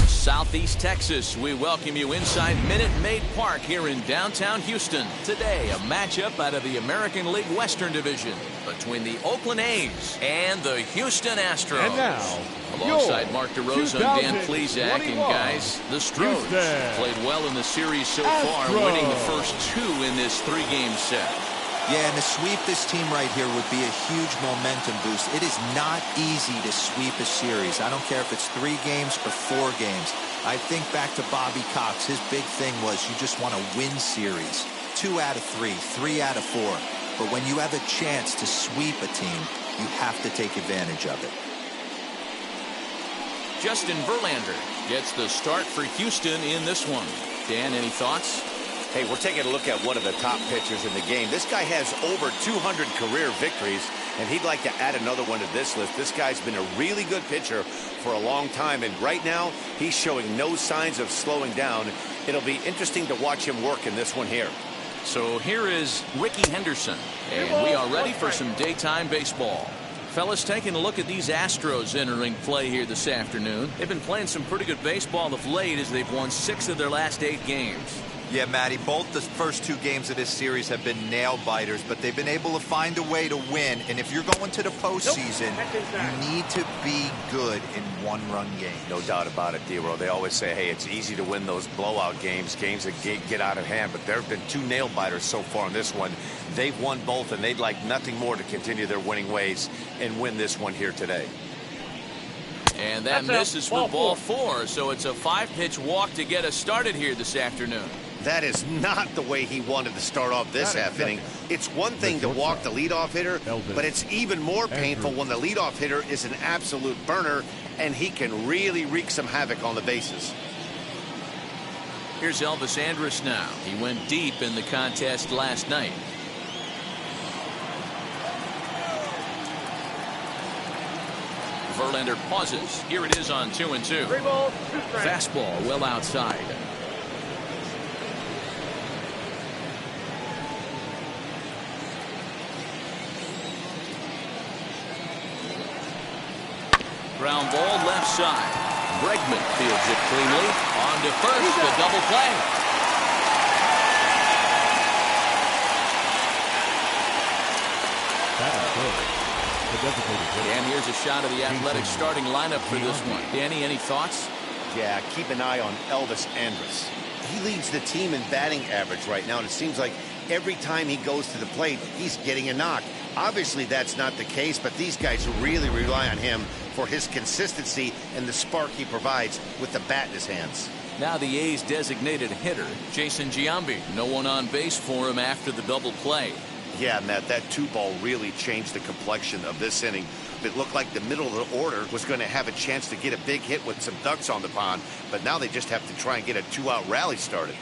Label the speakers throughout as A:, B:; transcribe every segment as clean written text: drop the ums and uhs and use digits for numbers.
A: Southeast Texas. We welcome you inside Minute Maid Park here in downtown Houston. Today, a matchup out of the American League Western Division between the Oakland A's and the Houston Astros.
B: And now,
A: alongside Mark DeRosa and Dan Plesac, and guys, the Astros played well in the series so far, winning the first two in this three-game set.
C: Yeah, and to sweep this team right here would be a huge momentum boost. It is not easy to sweep a series. I don't care if it's 3 games or 4 games. I think back to Bobby Cox. His big thing was you just want to win series. 2 out of 3, 3 out of 4. But when you have a chance to sweep a team, you have to take advantage of it.
A: Justin Verlander gets the start for Houston in this one. Dan, any thoughts?
D: Hey, we're taking a look at one of the top pitchers in the game. This guy has over 200 career victories, and he'd like to add another one to this list. This guy's been a really good pitcher for a long time, and right now he's showing no signs of slowing down. It'll be interesting to watch him work in this one here.
A: So here is Ricky Henderson, and we are ready for some daytime baseball. Fellas, taking a look at these Astros entering play here this afternoon. They've been playing some pretty good baseball of late as they've won 6 of their last 8 games.
C: Yeah, Matty, both the first 2 games of this series have been nail-biters, but they've been able to find a way to win. And if you're going to the postseason, you need to be good in one-run games.
D: No doubt about it, D-Row. They always say, hey, it's easy to win those blowout games, games that get out of hand. But there have been 2 nail-biters so far in this one. They've won both, and they'd like nothing more to continue their winning ways and win this one here today.
A: And that misses for ball 4, so it's a 5-pitch walk to get us started here this afternoon.
D: That is not the way he wanted to start off this half inning. It's one thing to walk the leadoff hitter, but it's even more painful when the leadoff hitter is an absolute burner, and he can really wreak some havoc on the bases.
A: Here's Elvis Andrews now. He went deep in the contest last night. Verlander pauses. Here it is on 2-2.
B: 3 balls, 2 strikes.
A: Fastball well outside. Ground ball left side. Bregman fields it cleanly. On to first, a double play. And here's a shot of the Athletic starting lineup for this one. Danny, any thoughts?
D: Yeah, keep an eye on Elvis Andrews. He leads the team in batting average right now, and it seems like every time he goes to the plate, he's getting a knock. Obviously, that's not the case, but these guys really rely on him for his consistency and the spark he provides with the bat in his hands.
A: Now the A's designated hitter, Jason Giambi. No one on base for him after the double play.
D: Yeah, Matt, that 2-ball really changed the complexion of this inning. It looked like the middle of the order was going to have a chance to get a big hit with some ducks on the pond, but now they just have to try and get a 2-out rally started.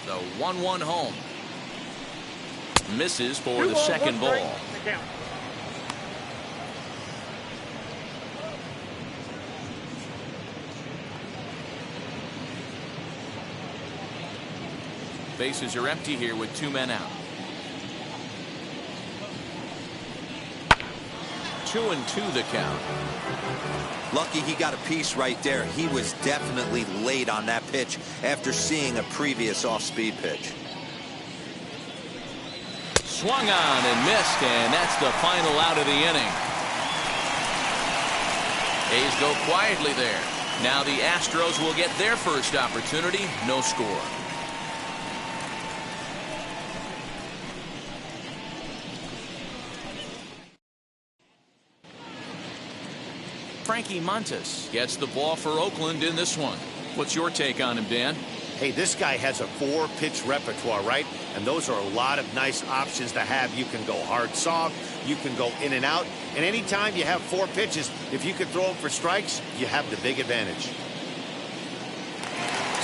A: The 1-1 home. Misses for the second ball. Bases are empty here with 2 men out. 2-2 the count.
C: Lucky he got a piece right there. He was definitely late on that pitch after seeing a previous off-speed pitch.
A: Swung on and missed, and that's the final out of the inning. A's go quietly there. Now the Astros will get their first opportunity. No score. Frankie Montes gets the ball for Oakland in this one. What's your take on him, Dan?
D: Hey, this guy has a 4-pitch repertoire, right? And those are a lot of nice options to have. You can go hard, soft. You can go in and out. And anytime you have 4 pitches, if you can throw them for strikes, you have the big advantage.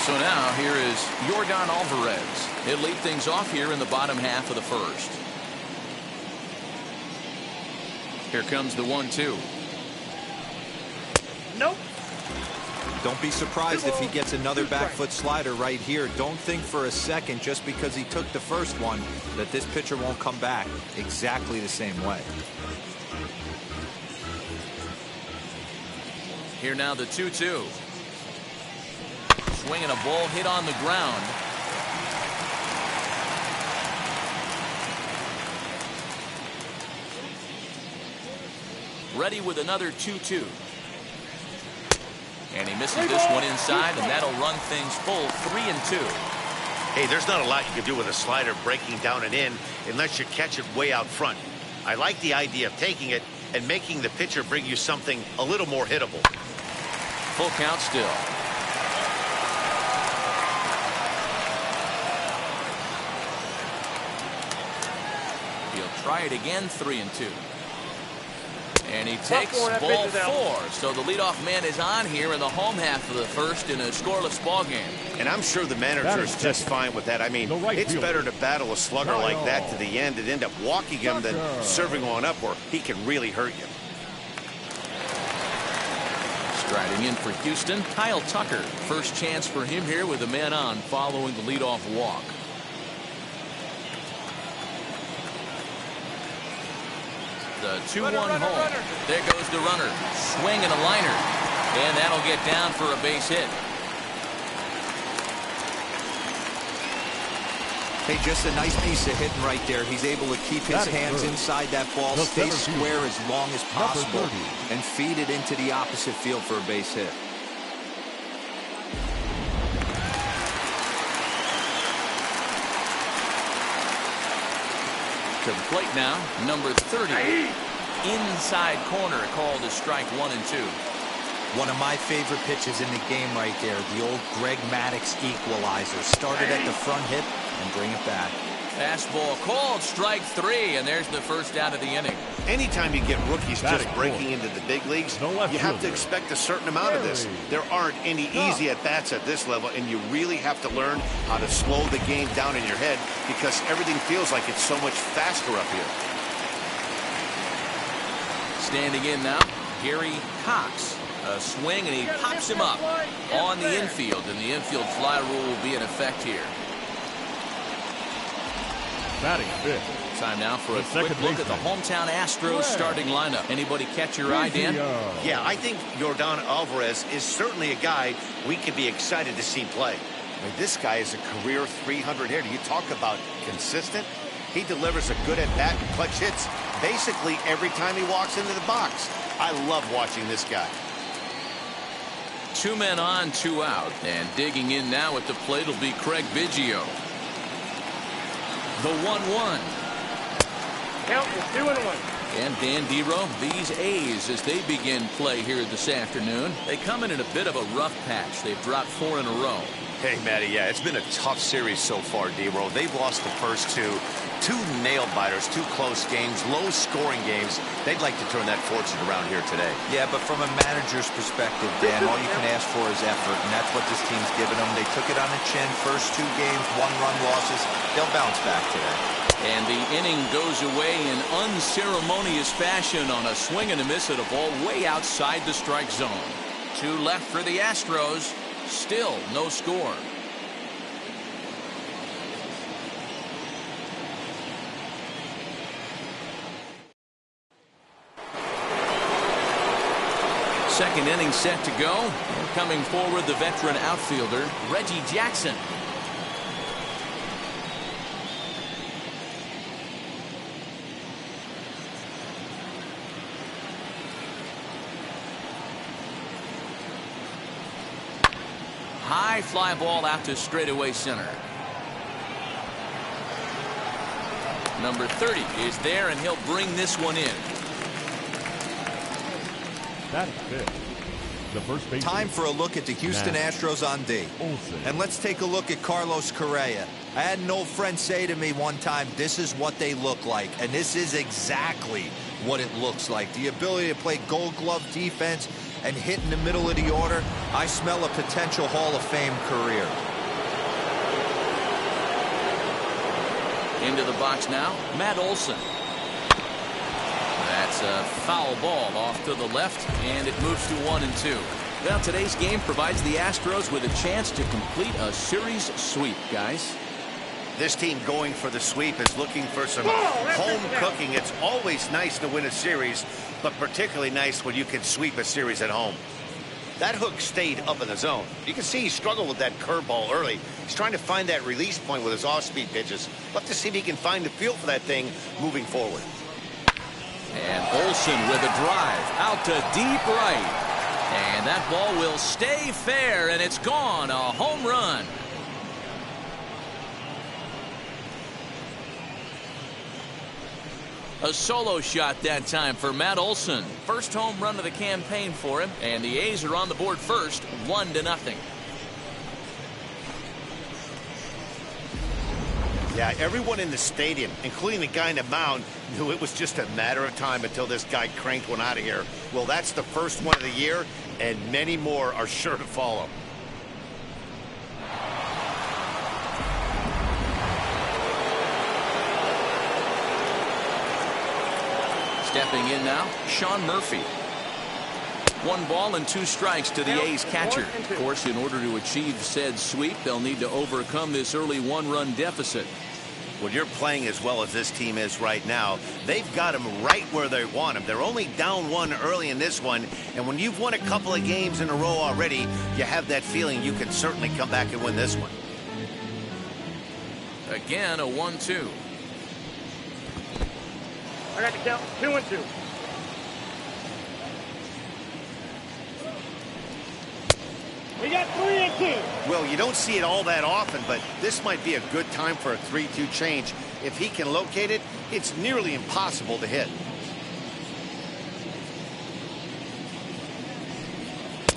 A: So now here is Yordan Alvarez. He'll lead things off here in the bottom half of the first. Here comes the 1-2.
B: Nope.
C: Don't be surprised if he gets another back foot slider right here. Don't think for a second, just because he took the first one, that this pitcher won't come back exactly the same way.
A: Here now the 2-2. Swinging a ball hit on the ground. Ready with another 2-2. And he misses this one inside, and that'll run things full 3-2.
D: Hey, there's not a lot you can do with a slider breaking down and in unless you catch it way out front. I like the idea of taking it and making the pitcher bring you something a little more hittable.
A: Full count still. He'll try it again, 3-2. And he takes ball 4. So the leadoff man is on here in the home half of the first in a scoreless ball game.
D: And I'm sure the manager is just fine with that. I mean, it's better to battle a slugger like that to the end and end up walking him than serving one up where he can really hurt you.
A: Striding in for Houston, Kyle Tucker. First chance for him here with a man on following the leadoff walk. The 2-1 home. There goes the runner. Swing and a liner. And that'll get down for a base hit.
C: Hey, just a nice piece of hitting right there. He's able to keep his hands inside that ball, stay square as long as possible, and feed it into the opposite field for a base hit.
A: To the plate now, number 30. Inside corner, called as strike 1 and 2.
C: One of my favorite pitches in the game right there, the old Greg Maddux equalizer. Started at the front hip and bring it back.
A: Fastball called, strike 3, and there's the first out of the inning.
D: Anytime you get rookies just breaking into the big leagues, you have to expect a certain amount of this. There aren't any easy at-bats at this level, and you really have to learn how to slow the game down in your head because everything feels like it's so much faster up here.
A: Standing in now, Gary Cox. A swing, and he pops him up on the infield, and the infield fly rule will be in effect here.
B: Batting fifth.
A: Time now for a quick look at the hometown Astros starting lineup. Anybody catch your eye, Dan?
D: Yeah, I think Yordan Alvarez is certainly a guy we can be excited to see play. I mean, this guy is a career 300 hitter. You talk about consistent. He delivers a good at-bat and clutch hits basically every time he walks into the box. I love watching this guy.
A: 2 men on, 2 out. And digging in now at the plate will be Craig Biggio. The 1-1.
B: Count is 2-1.
A: And Dan Dero, these A's, as they begin play here this afternoon, they come in a bit of a rough patch. They've dropped 4 in a row.
E: Hey, Matty, yeah, it's been a tough series so far, Dero. They've lost the first two nail-biters, 2 close games, low-scoring games. They'd like to turn that fortune around here today.
C: Yeah, but from a manager's perspective, Dan, all you can ask for is effort, and that's what this team's given them. They took it on the chin, first 2 games, 1-run losses. They'll bounce back today.
A: And the inning goes away in unceremonious fashion on a swing and a miss at a ball way outside the strike zone. 2 left for the Astros. Still no score. Second inning set to go. And coming forward, the veteran outfielder, Reggie Jackson. High fly ball out to straightaway center. Number 30 is there, and he'll bring this one in.
B: That's fifth. The first base.
C: Time for a look at the Houston Astros on D.
B: Olson.
C: And let's take a look at Carlos Correa. I had an old friend say to me one time, this is what they look like. And this is exactly what it looks like. The ability to play gold glove defense and hit in the middle of the order. I smell a potential Hall of Fame career.
A: Into the box now, Matt Olson. That's a foul ball off to the left, and it moves to 1-2. Well, today's game provides the Astros with a chance to complete a series sweep, guys.
D: This team going for the sweep is looking for some home cooking. It's always nice to win a series, but particularly nice when you can sweep a series at home. That hook stayed up in the zone. You can see he struggled with that curveball early. He's trying to find that release point with his off-speed pitches. Love to see if he can find the feel for that thing moving forward.
A: And Olson with a drive out to deep right. And that ball will stay fair, and it's gone. A home run. A solo shot that time for Matt Olson. First home run of the campaign for him, and the A's are on the board first, 1-0.
D: Yeah, everyone in the stadium, including the guy in the mound, knew it was just a matter of time until this guy cranked one out of here. Well, that's the first one of the year, and many more are sure to follow.
A: Stepping in now, Sean Murphy. 1 ball and 2 strikes to the A's catcher. Of course, in order to achieve said sweep, they'll need to overcome this early 1-run deficit.
D: When you're playing as well as this team is right now, they've got them right where they want them. They're only down 1 early in this one, and when you've won a couple of games in a row already, you have that feeling you can certainly come back and win this one.
A: Again, a 1-2.
B: I got the count 2-2. We got 3-2.
D: Well, you don't see it all that often, but this might be a good time for a 3-2 change. If he can locate it, it's nearly impossible to hit.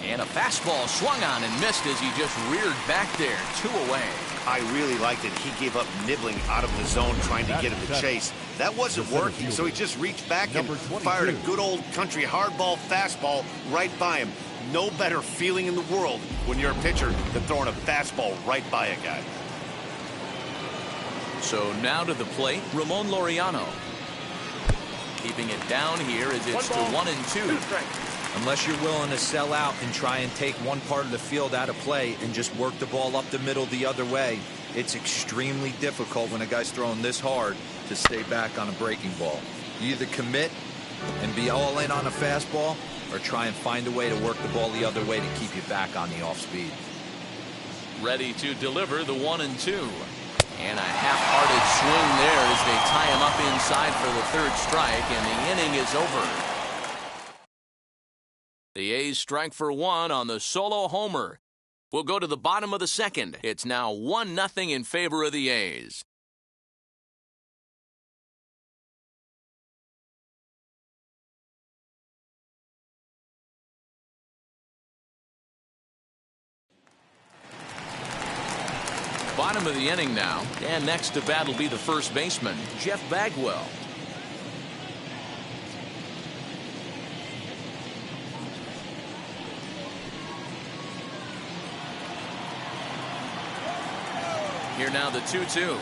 A: And a fastball swung on and missed as he just reared back there. 2 away.
D: I really liked it. He gave up nibbling out of the zone trying to get him to chase. That wasn't working, so he just reached back and fired a good old country hardball fastball right by him. No better feeling in the world when you're a pitcher than throwing a fastball right by a guy.
A: So now to the plate, Ramon Laureano. Keeping it down here as it's to 1-2.
C: Unless you're willing to sell out and try and take one part of the field out of play and just work the ball up the middle the other way, it's extremely difficult when a guy's throwing this hard to stay back on a breaking ball. You either commit and be all in on a fastball or try and find a way to work the ball the other way to keep you back on the off speed.
A: Ready to deliver the 1-2. And a half-hearted swing there as they tie him up inside for the 3rd strike, and the inning is over. The A's strike for 1 on the solo homer. We'll go to the bottom of the 2nd. It's now 1-0 in favor of the A's. Bottom of the inning now, and next to bat will be the first baseman, Jeff Bagwell. Here now the 2-2.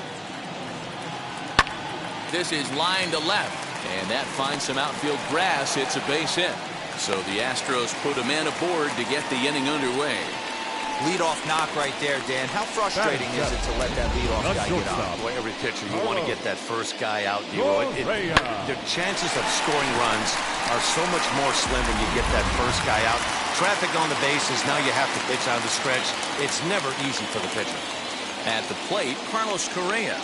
A: This is line to left, and that finds some outfield grass. It's a base hit. So the Astros put a man aboard to get the inning underway.
C: Leadoff knock right there, Dan. How frustrating is it to let that leadoff guy get on?
D: Boy, every pitcher, you want to get that first guy out. The chances of scoring runs are so much more slim when you get that first guy out. Traffic on the bases, now you have to pitch on the stretch. It's never easy for the pitcher.
A: At the plate, Carlos Correa.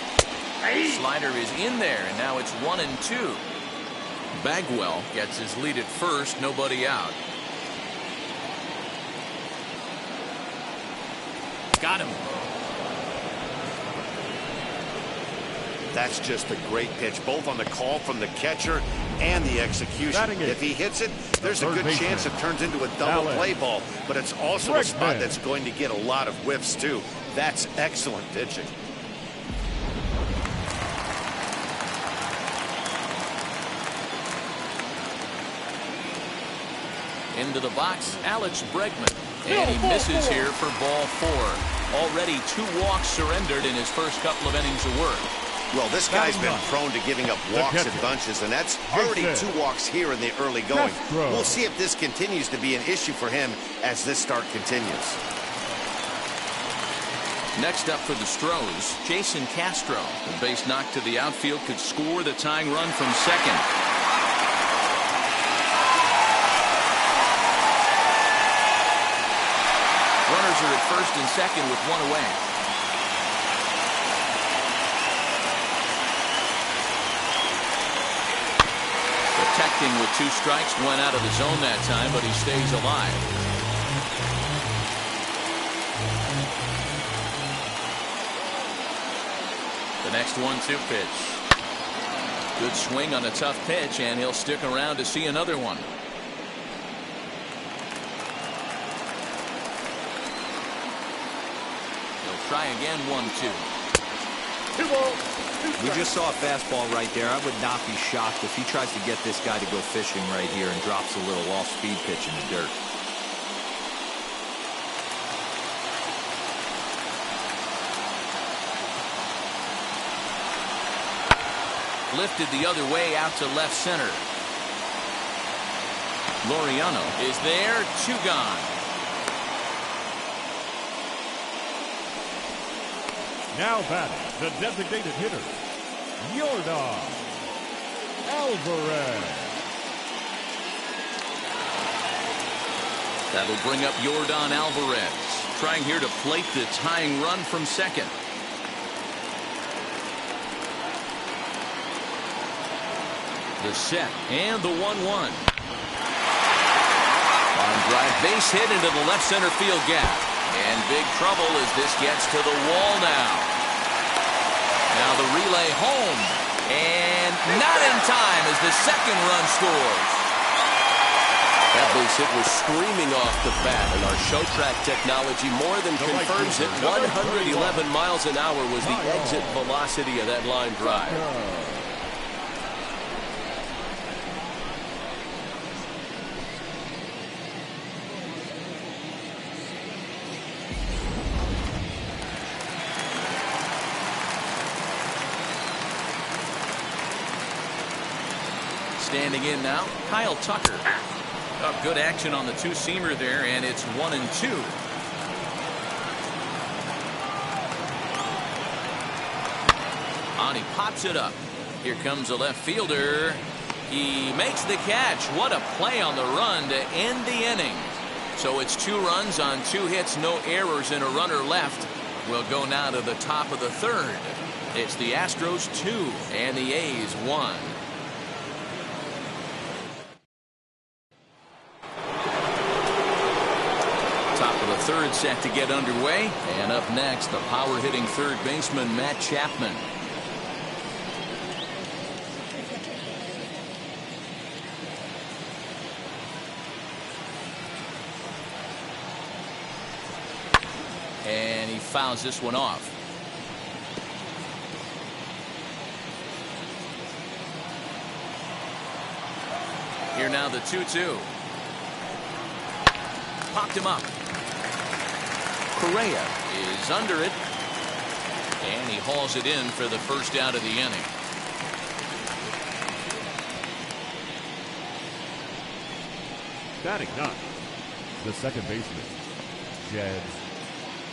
A: Slider is in there, and now it's 1-2. Bagwell gets his lead at first, nobody out. Got him.
D: That's just a great pitch, both on the call from the catcher and the execution. If he hits it, there's a good chance it turns into a double play ball, but it's also a spot that's going to get a lot of whiffs, too. That's excellent pitching.
A: Into the box, Alex Bregman. And he misses here for ball 4. Already 2 walks surrendered in his first couple of innings of work.
D: Well, this guy's been prone to giving up walks in bunches, and that's already 2 walks here in the early going. We'll see if this continues to be an issue for him as this start continues.
A: Next up for the Stros, Jason Castro. The base knock to the outfield could score the tying run from second. at first and second with one away. Protecting with 2 strikes, went out of the zone that time, but he stays alive. The next 1-2 pitch. Good swing on a tough pitch, and he'll stick around to see another one. He'll try again, 1-2.
B: 2 balls.
C: We just saw a fastball right there. I would not be shocked if he tries to get this guy to go fishing right here and drops a little off-speed pitch in the dirt.
A: Lifted the other way out to left center. Laureano is there, 2 gone.
F: Now batting, the designated hitter, Yordan Alvarez.
A: That'll bring up Yordan Alvarez, trying here to plate the tying run from second. The set and the 1-1. Line drive, base hit into the left center field gap. And big trouble as this gets to the wall now. Now the relay home. And not in time as the second run scores.
G: That base hit was screaming off the bat, and our show track technology more than confirms that 111 miles an hour was the exit velocity of that line drive.
A: Standing in now, Kyle Tucker. Oh, good action on the 2-seamer there, and it's 1-2. He pops it up. Here comes the left fielder. He makes the catch. What a play on the run to end the inning. So it's 2 runs on 2 hits, no errors, and a runner left. We'll go now to the top of the 3rd. It's the Astros 2 and the A's 1. Top of the 3rd set to get underway. And up next, the power-hitting 3rd baseman, Matt Chapman. And he fouls this one off. Here now the 2-2. Popped him up. Correa is under it. And he hauls it in for the first out of the inning.
F: Batting 9, the second baseman, Jed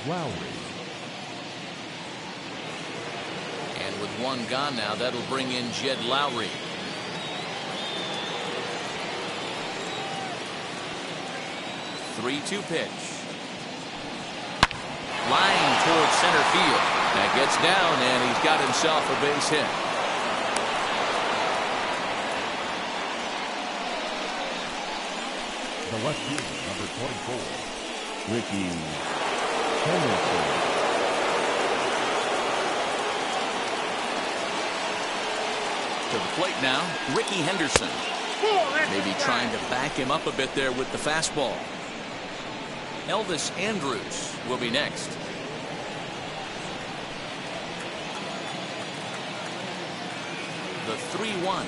F: Lowry.
A: And with 1 gone now, that'll bring in Jed Lowry. The 3-2 pitch. Line towards center field. That gets down, and he's got himself a base hit.
F: The left fielder, number 24, Ricky Henderson.
A: To the plate now, Ricky Henderson. Maybe trying to back him up a bit there with the fastball. Elvis Andrews will be next. The 3-1.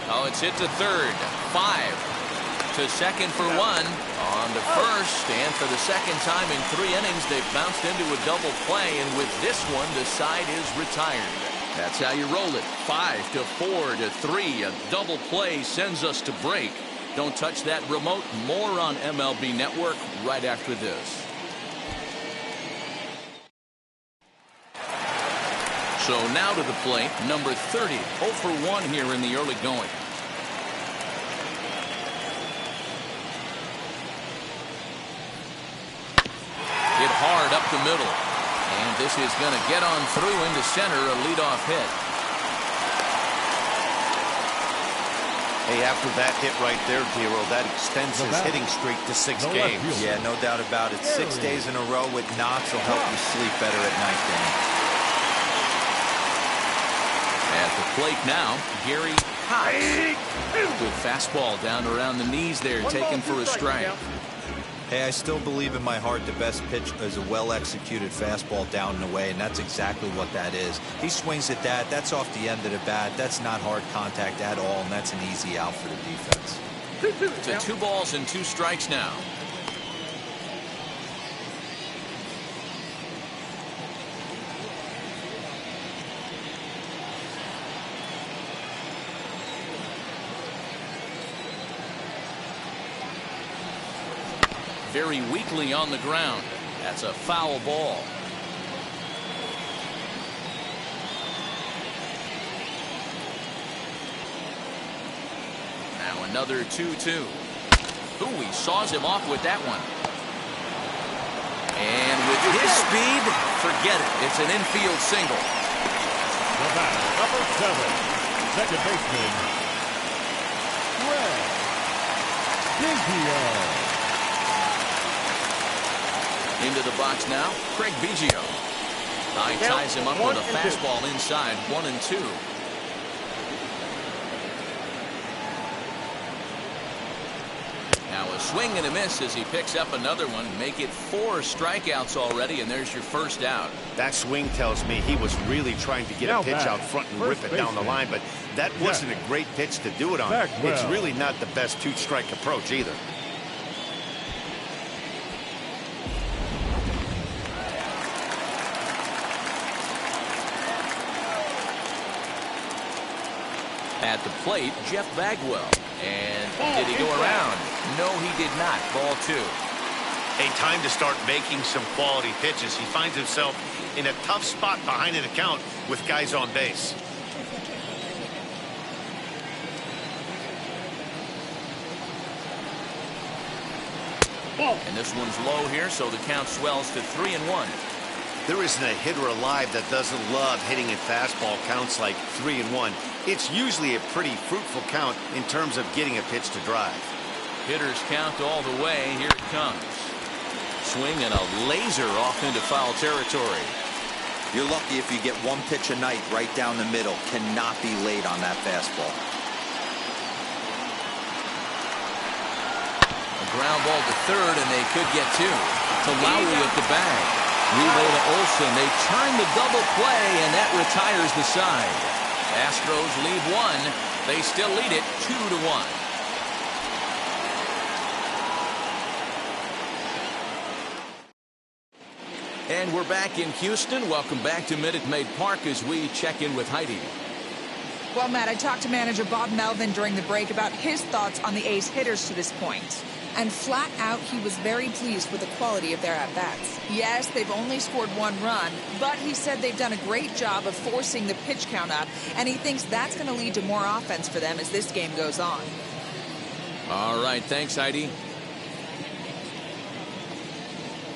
A: Oh, it's hit to third. 5 to second for 1. On to first, and for the second time in 3 innings, they've bounced into a double play, and with this one, the side is retired. That's how you roll it. 5 to 4 to 3. A double play sends us to break. Don't touch that remote. More on MLB Network right after this. So now to the plate, number 30. 0 for 1 here in the early going. Hit hard up the middle. And this is going to get on through into center, a leadoff hit.
D: Hey, after that hit right there, Dero, that extends his hitting streak to 6 games.
C: Yeah, no doubt about it. 6 days in a row with knocks will help you sleep better at night, Dan.
A: At the plate now, Gary Cox. Good fastball down around the knees there, taken for a strike.
C: Hey, I still believe in my heart the best pitch is a well-executed fastball down and away, and that's exactly what that is. He swings at that. That's off the end of the bat. That's not hard contact at all, and that's an easy out for the defense.
A: To 2 balls and 2 strikes now. Very weakly on the ground. That's a foul ball. Now another 2-2. Ooh, he saws him off with that one. And with his speed, forget it. It's an infield single.
F: The batter, number 7, second baseman, Craig Biggio.
A: Into the box now, Craig Biggio. Ties him up with a fastball inside, 1-2. Now a swing and a miss as he picks up another one. Make it 4 strikeouts already, and there's your first out.
D: That swing tells me he was really trying to get a pitch out front and rip it down the line, but that wasn't a great pitch to do it on. It's really not the best 2-strike approach either.
A: At the plate, Jeff Bagwell. And did he go around? No, he did not. Ball 2.
D: A time to start making some quality pitches. He finds himself in a tough spot behind an account with guys on base.
A: And this one's low here, so the count swells to 3-1.
D: There isn't a hitter alive that doesn't love hitting at fastball counts like 3-1. It's usually a pretty fruitful count in terms of getting a pitch to drive.
A: Hitters count all the way. Here it comes. Swing and a laser off into foul territory.
C: You're lucky if you get 1 pitch a night right down the middle. Cannot be late on that fastball.
A: A ground ball to third, and they could get 2. To Lowry at the bag. Relay to Olson. They turn the double play, and that retires the side. Astros lead 1. They still lead it 2-1. And we're back in Houston. Welcome back to Minute Maid Park as we check in with Heidi.
H: Well, Matt, I talked to manager Bob Melvin during the break about his thoughts on the A's hitters to this point. And flat out, he was very pleased with the quality of their at-bats. Yes, they've only scored 1 run, but he said they've done a great job of forcing the pitch count up, and he thinks that's going to lead to more offense for them as this game goes on.
A: All right, thanks, Heidi.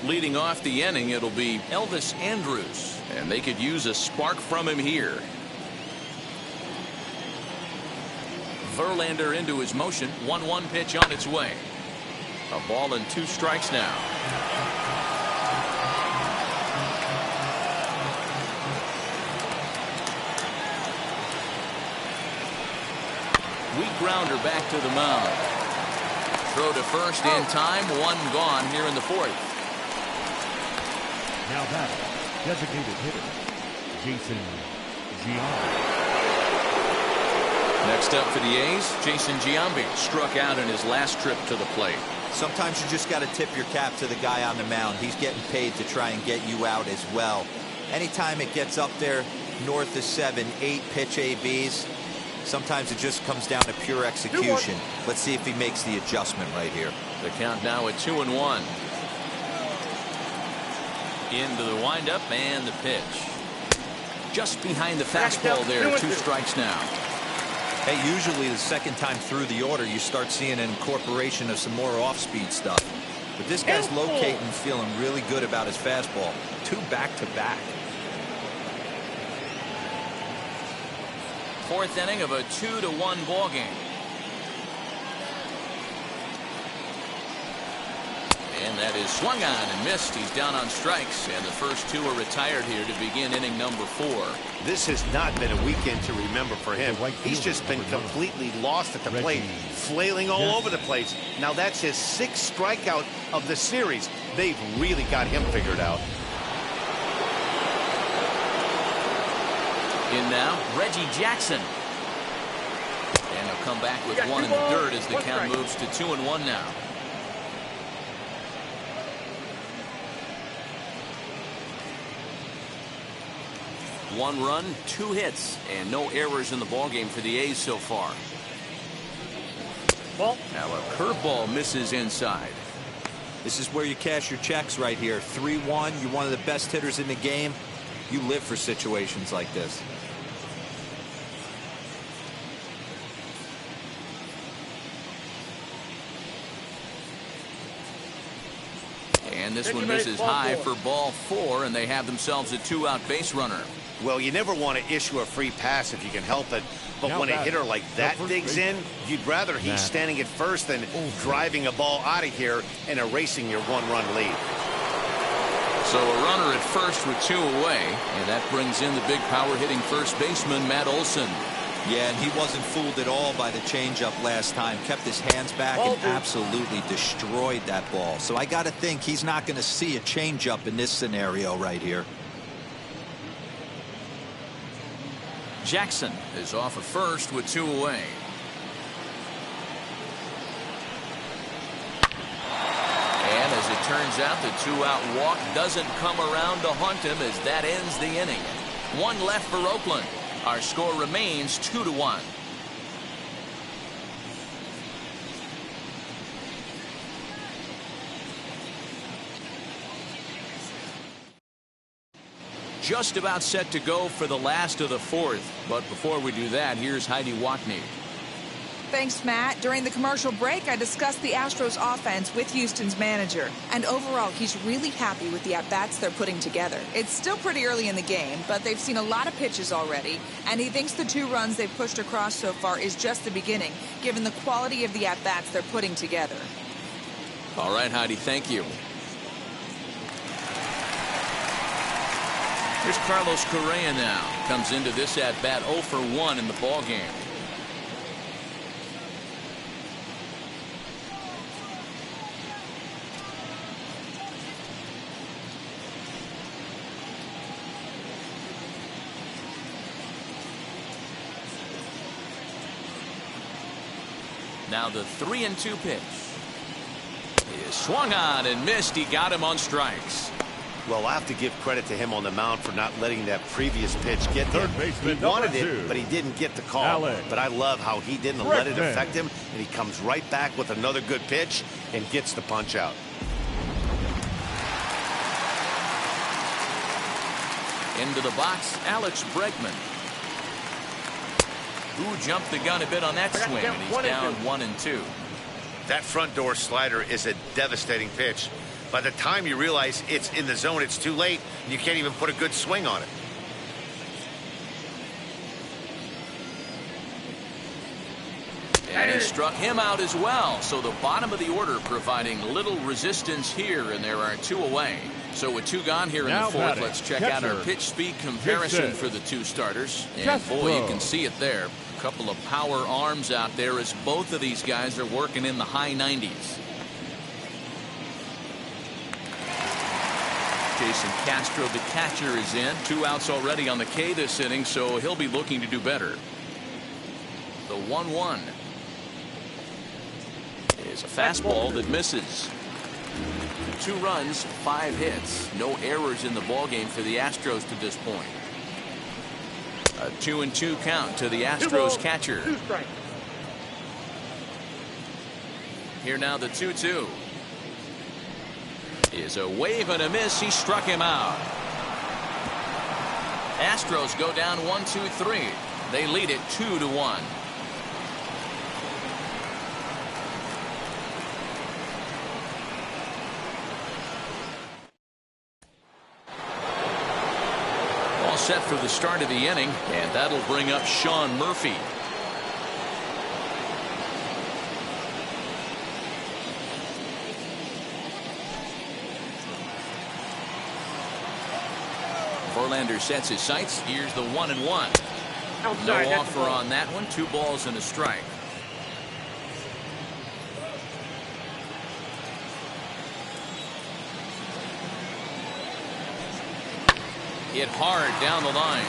A: Leading off the inning, it'll be Elvis Andrews, and they could use a spark from him here. Verlander into his motion. 1-1 pitch on its way. A ball and 2 strikes now. Weak grounder back to the mound. Throw to first in time. 1 gone here in the 4th.
F: Now batting, designated hitter, Jason Giambi.
A: Next up for the A's, Jason Giambi struck out in his last trip to the plate.
C: Sometimes you just got to tip your cap to the guy on the mound. He's getting paid to try and get you out as well. Anytime it gets up there north of 7, 8 pitch ABs, sometimes it just comes down to pure execution. Let's see if he makes the adjustment right here.
A: The count now at 2-1. Into the windup and the pitch. Just behind the fastball there. 2 strikes now.
C: Hey, usually the second time through the order, you start seeing an incorporation of some more off-speed stuff. But this guy's locating, feeling really good about his fastball. 2 back-to-back.
A: Fourth inning of a 2-1 ball game. And that is swung on and missed. He's down on strikes, and the first 2 are retired here to begin inning number 4.
D: This has not been a weekend to remember for him. He's just been completely lost at the plate, flailing all over the place. Now that's his 6th strikeout of the series. They've really got him figured out.
A: In now, Reggie Jackson. And he'll come back with 1 in the dirt as the count moves to 2-1 now. One run, 2 hits, and no errors in the ballgame for the A's so far. Now a curveball misses inside.
C: This is where you cash your checks right here. 3-1. You're one of the best hitters in the game. You live for situations like this.
A: And this one misses high for ball 4, and they have themselves a 2-out base runner.
D: Well, you never want to issue a free pass if you can help it. But when a hitter like that digs in, you'd rather he's standing at first than driving a ball out of here and erasing your 1-run lead.
A: So a runner at first with 2 away, and that brings in the big power-hitting first baseman, Matt Olson.
C: Yeah, and he wasn't fooled at all by the changeup last time. Kept his hands back and absolutely destroyed that ball. So I got to think he's not going to see a changeup in this scenario right here.
A: Jackson is off at first with 2 away. And as it turns out, the 2-out walk doesn't come around to haunt him as that ends the inning. 1 left for Oakland. Our score remains 2-1. Just about set to go for the last of the 4th. But before we do that, here's Heidi Watney.
H: Thanks, Matt. During the commercial break, I discussed the Astros offense with Houston's manager. And overall, he's really happy with the at-bats they're putting together. It's still pretty early in the game, but they've seen a lot of pitches already. And he thinks the 2 runs they've pushed across so far is just the beginning, given the quality of the at-bats they're putting together.
A: All right, Heidi, thank you. Here's Carlos Correa now. Comes into this at-bat 0 for 1 in the ballgame. Now the 3-2 pitch. He is swung on and missed. He got him on strikes.
D: Well, I have to give credit to him on the mound for not letting that previous pitch get him. He wanted it, but he didn't get the call. But I love how he didn't let it affect him, and he comes right back with another good pitch and gets the punch out.
A: Into the box, Alex Bregman. Who jumped the gun a bit on that swing, and he's down 1-2.
D: That front door slider is a devastating pitch. By the time you realize it's in the zone, it's too late. You can't even put a good swing on it.
A: And he struck him out as well. So the bottom of the order providing little resistance here, and there are 2 away. So with 2 gone here in the 4th, let's check out our pitch speed comparison for the 2 starters. And boy, you can see it there. A couple of power arms out there as both of these guys are working in the high 90s. Jason Castro, the catcher, is in. 2 outs already on the K this inning, so he'll be looking to do better. The 1-1 is a fastball that misses. 2 runs, 5 hits. No errors in the ballgame for the Astros to this point. A 2-2 count to the Astros catcher. Here now the 2-2. Is a wave and a miss. He struck him out. Astros go down 1-2-3. They lead it 2-1. set for the start of the inning, and that'll bring up Sean Murphy. Verlander sets his sights. Here's the 1-1. No offer on that one. 2 balls and a strike. Hit hard down the line,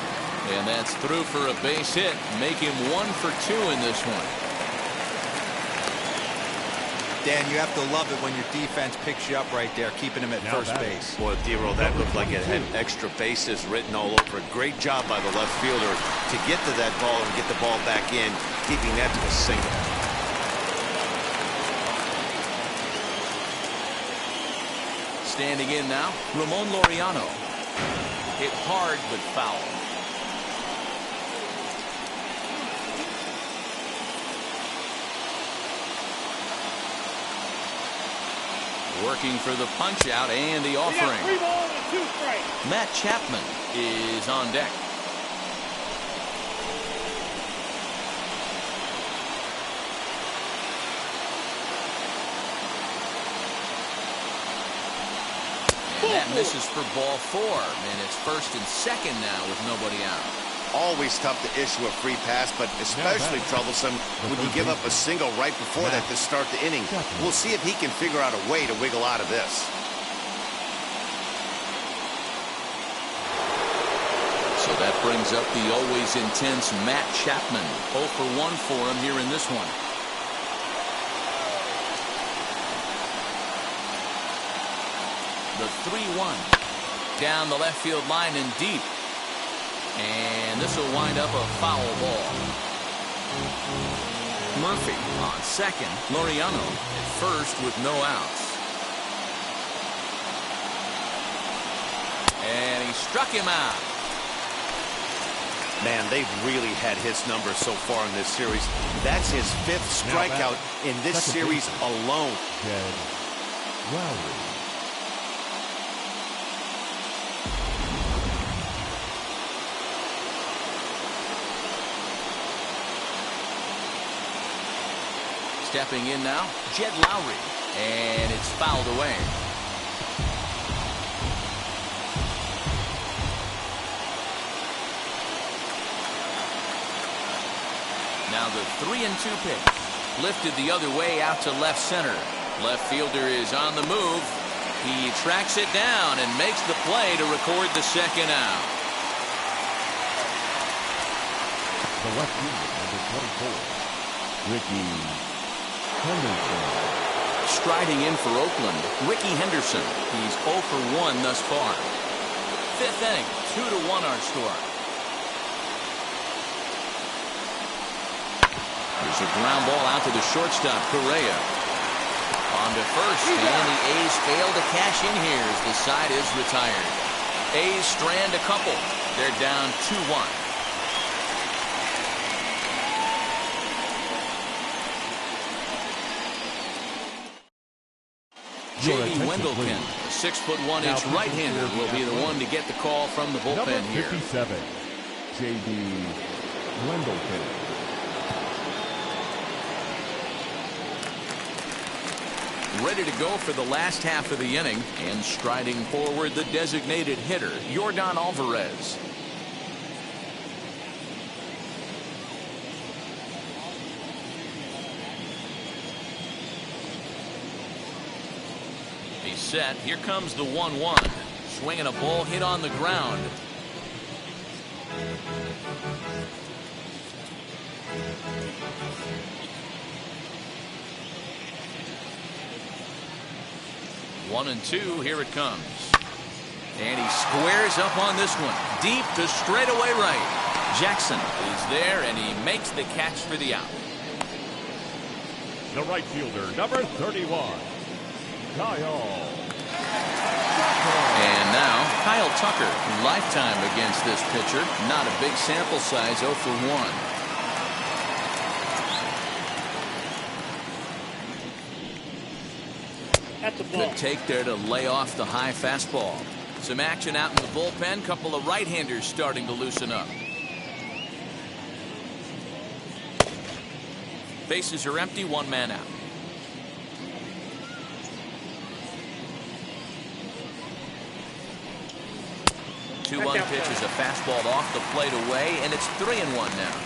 A: and that's through for a base hit. Make him 1 for 2 in this one.
C: Dan, you have to love it when your defense picks you up right there, keeping him at first base.
E: Boy, D-Roll, that looked like it had extra bases written all over it. Great job by the left fielder to get to that ball and get the ball back in, keeping that to a single.
A: Standing in now, Ramon Laureano. Hit hard but foul. Working for the punch out and the offering.
B: 3 balls and 2 strikes.
A: Matt Chapman is on deck. And that misses for ball 4, and it's 1st and 2nd now with nobody out.
D: Always tough to issue a free pass, but especially troublesome when you give up a single right before that to start the inning. We'll see if he can figure out a way to wiggle out of this.
A: So that brings up the always intense Matt Chapman. 0 for 1 for him here in this one. The 3-1 down the left field line and deep. And this will wind up a foul ball. Murphy on second. Laureano at first with no outs. And he struck him out.
E: Man, they've really had his number so far in this series. That's his 5th strikeout in this series alone.
A: Stepping in now, Jed Lowry, and it's fouled away. Now the 3-2 pitch, lifted the other way out to left center. Left fielder is on the move. He tracks it down and makes the play to record the 2nd out.
F: The left fielder, number 24, Ricky Henderson.
A: Striding in for Oakland, Ricky Henderson. He's 0 for 1 thus far. 5th inning, 2-1 our score. There's a ground ball out to the shortstop, Correa. On to first, and the A's fail to cash in here as the side is retired. A's strand a couple. They're down 2-1. J.B. Wendelken, 6'1" right-hander, will be the one to get the call from the bullpen here.
F: Number 57, J.B. Wendelken.
A: Ready to go for the last half of the inning, and striding forward the designated hitter, Yordan Alvarez. He's set. Here comes the 1-1. Swinging a ball hit on the ground. One and two. Here it comes. And he squares up on this one. Deep to straightaway right. Jackson is there, and he makes the catch for the out.
F: The right fielder, number 31. Kyle.
A: And now Kyle Tucker, lifetime against this pitcher. Not a big sample size, 0 for 1. Good take there to lay off the high fastball. Some action out in the bullpen. Couple of right-handers starting to loosen up. Bases are empty. One man out. Two-one pitch is a fastball off the plate away, and it's 3-1 now.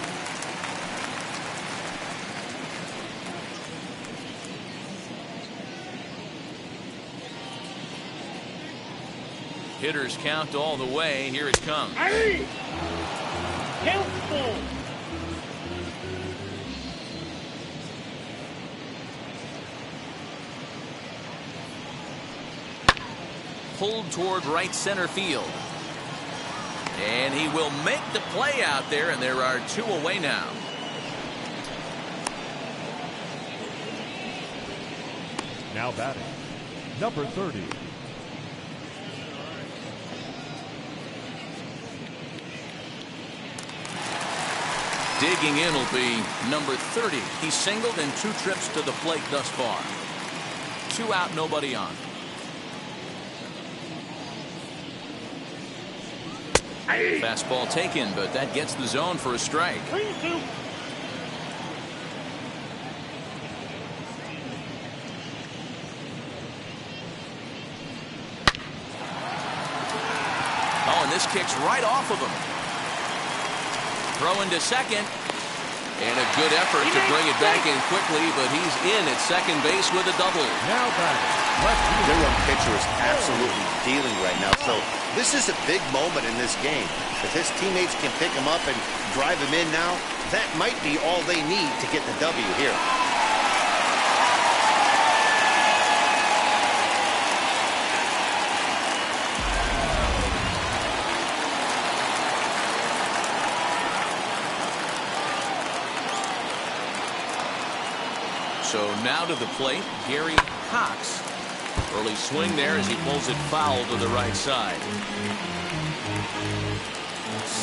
A: Hitters count all the way. Here it comes. Pulled toward right center field. And he will make the play out there, and there are two away now.
F: Now batting, number 30.
A: Digging in will be number 30. He's singled in 2 trips to the plate thus far. 2 out, nobody on. Fastball taken, but that gets the zone for a strike. Oh, and this kicks right off of him. Throw into second. And a good effort to bring it back in quickly, but he's in at second base with a double.
F: Now batting,
D: Their one pitcher is absolutely dealing right now. So this is a big moment in this game. If his teammates can pick him up and drive him in now, that might be all they need to get the W here.
A: So now to the plate, Gary Cox. Early swing there as he pulls it foul to the right side.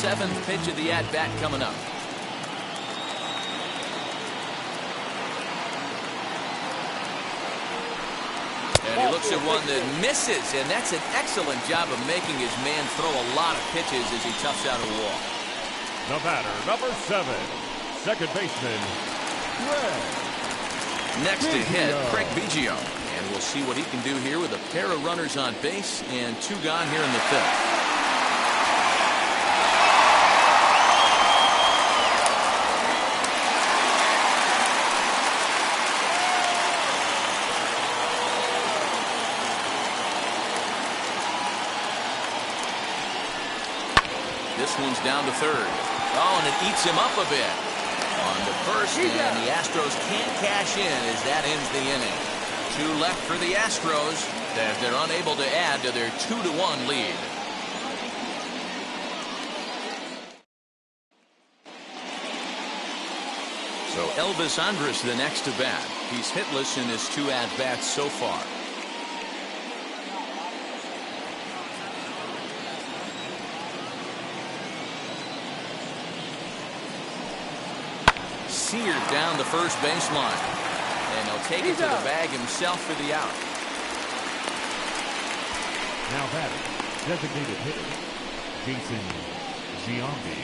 A: 7th pitch of the at-bat coming up. And he looks at one that misses, and that's an excellent job of making his man throw a lot of pitches as he toughs out a walk.
F: The batter, number 7, second baseman, Greg.
A: Next to hit, Craig Biggio. And we'll see what he can do here with a pair of runners on base and 2 gone here in the 5th. This one's down to 3rd. Oh, and it eats him up a bit. On the first, and the Astros can't cash in as that ends the inning. 2 left for the Astros as they're unable to add to their 2-1 lead. So Elvis Andrews the next to bat. He's hitless in his 2 at-bats so far. Seared down the first baseline, and he'll take it to the bag himself for the out.
F: Now batting, designated hitter, Giambi.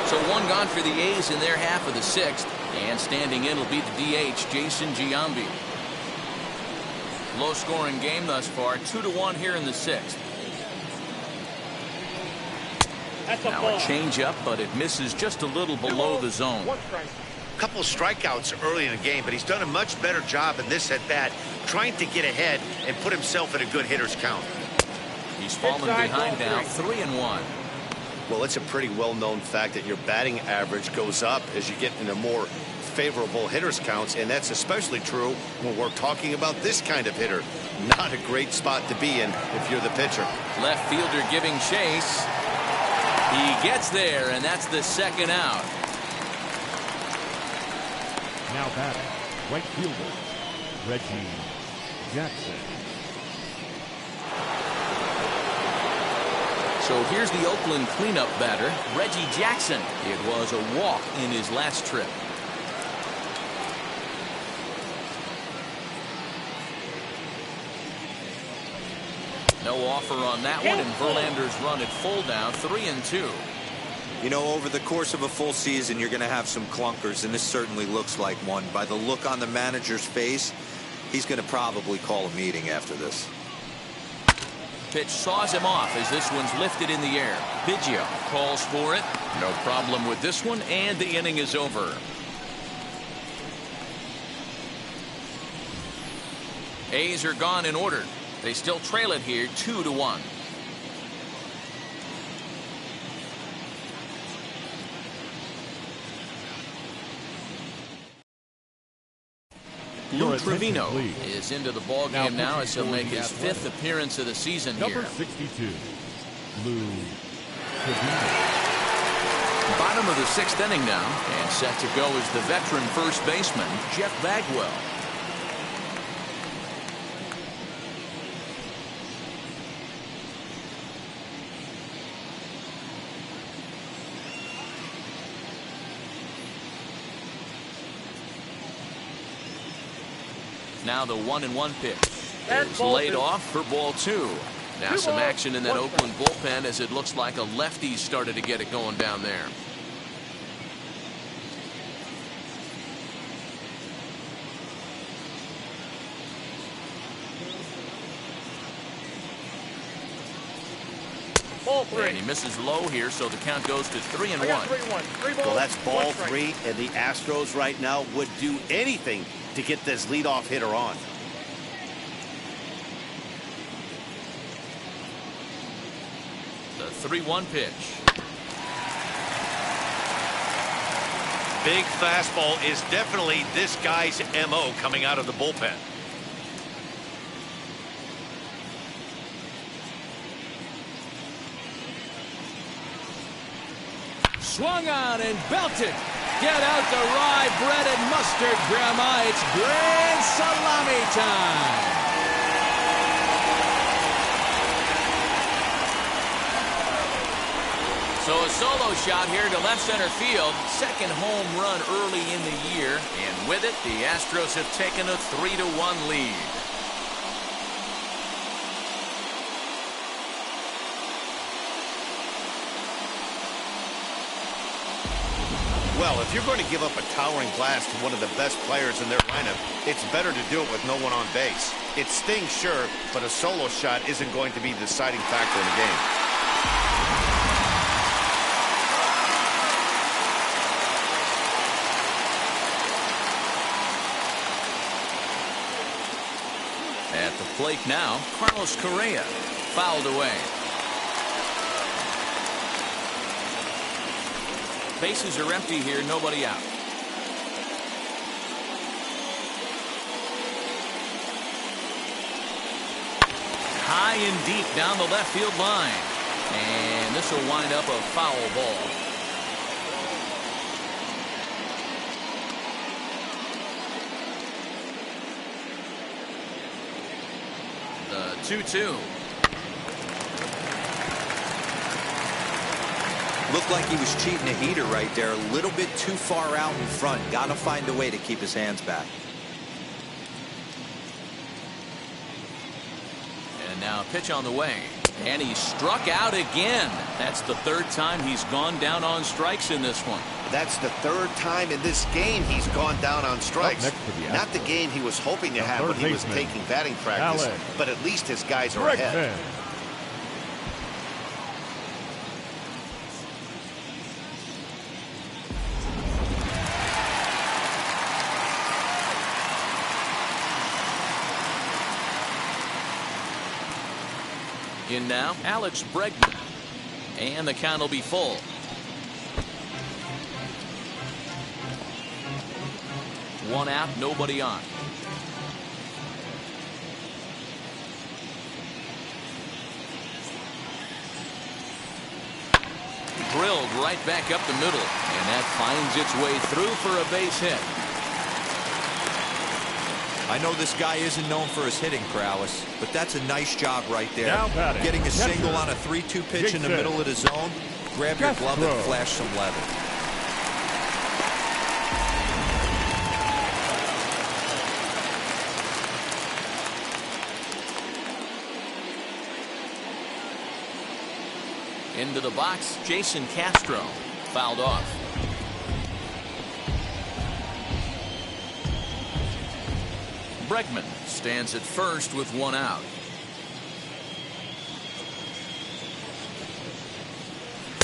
A: So 1 gone for the A's in their half of the 6th, and standing in will be the DH, Giambi. Low-scoring game thus far, 2-1 here in the 6th. Now a changeup, but it misses just a little below the zone.
D: A couple strikeouts early in the game, but he's done a much better job in this at-bat, trying to get ahead and put himself in a good hitter's count.
A: He's fallen behind now, 3-1.
D: Well, it's a pretty well-known fact that your batting average goes up as you get into more favorable hitters counts, and that's especially true when we're talking about this kind of hitter. Not a great spot to be in if you're the pitcher.
A: Left fielder giving chase. He gets there, and that's the 2nd out.
F: Now batting, right fielder, Reggie Jackson.
A: So here's the Oakland cleanup batter, Reggie Jackson. It was a walk in his last trip. No offer on that one, and Verlander's run at full now, 3-2.
C: You know, over the course of a full season, you're going to have some clunkers, and this certainly looks like one. By the look on the manager's face, he's going to probably call a meeting after this.
A: Pitch saws him off as this one's lifted in the air. Biggio calls for it. No problem with this one, and the inning is over. A's are gone in order. They still trail it here 2-1. Lou Trevino is into the ballgame now as he'll make his 5th appearance of the season here.
F: Number 62, Lou Trevino.
A: Bottom of the 6th inning now, and set to go is the veteran first baseman, Jeff Bagwell. Now the 1-1 pitch is laid off for ball 2. Now some action in that Oakland bullpen as it looks like a lefty started to get it going down there. And he misses low here, so the count goes to 3-1.
D: Well, that's ball 3, and the Astros right now would do anything to get this leadoff hitter on.
A: The 3-1 pitch.
E: Big fastball is definitely this guy's MO coming out of the bullpen.
A: Swung on and belted. Get out the rye bread and mustard, Grandma. It's grand salami time. So a solo shot here to left center field. Second home run early in the year. And with it, the Astros have taken a 3-1 lead.
D: Well, if you're going to give up a towering blast to one of the best players in their lineup, it's better to do it with no one on base. It stings, sure, but a solo shot isn't going to be the deciding factor in the game.
A: At the plate now, Carlos Correa fouled away. Bases are empty here, nobody out. High and deep down the left field line. And this will wind up a foul ball. The 2-2.
C: Looked like he was cheating a heater right there. A little bit too far out in front. Got to find a way to keep his hands back.
A: And now a pitch on the way. And he struck out again. That's the 3rd time he's gone down on strikes in this one.
D: That's the 3rd time in this game he's gone down on strikes. Not the game he was hoping to have when he was taking batting practice, but at least his guys are ahead.
A: In now, Alex Bregman. And the count will be full. One out, nobody on. Drilled right back up the middle. And that finds its way through for a base hit.
C: I know this guy isn't known for his hitting prowess, but that's a nice job right there. Getting a single on a 3-2 pitch in the middle of the zone. Grab your glove and flash some leather.
A: Into the box, Jason Castro. Fouled off. Bregman stands at first with one out.